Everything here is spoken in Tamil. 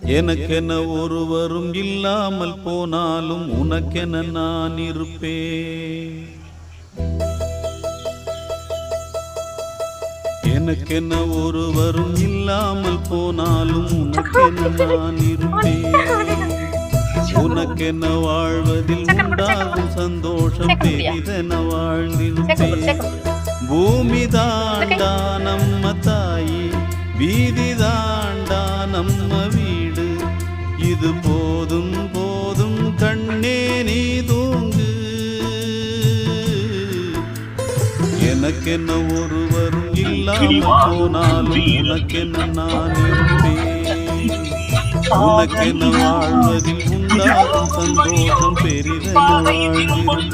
எனக்கென ஒருவரும் இல்லாமல் போனாலும் உனக்கென நான் இருப்பேன். எனக்கென ஒருவரும் இல்லாமல் போனாலும் உனக்கென நான் இருப்பேன். உனக்கென வாழ்வதில் உண்டாகும் சந்தோஷம் பெரிதென வாழ்ந்திருப்பேன். பூமி தாண்டா நம்ம தாயி, வீதி தாண்டா நம்ம வீடு. இது போதும் போதும் கண்ணே நீ தூங்கு. எனக்கென்ன ஒருவரும் இல்லாமல் போனாலும் உனக்கென்ன நான் இருப்பேன். உனக்கென்ன வாழ்வதில் உண்டாகும் சந்தோஷம் பெரிதென வாழ்ந்திருப்பேன்.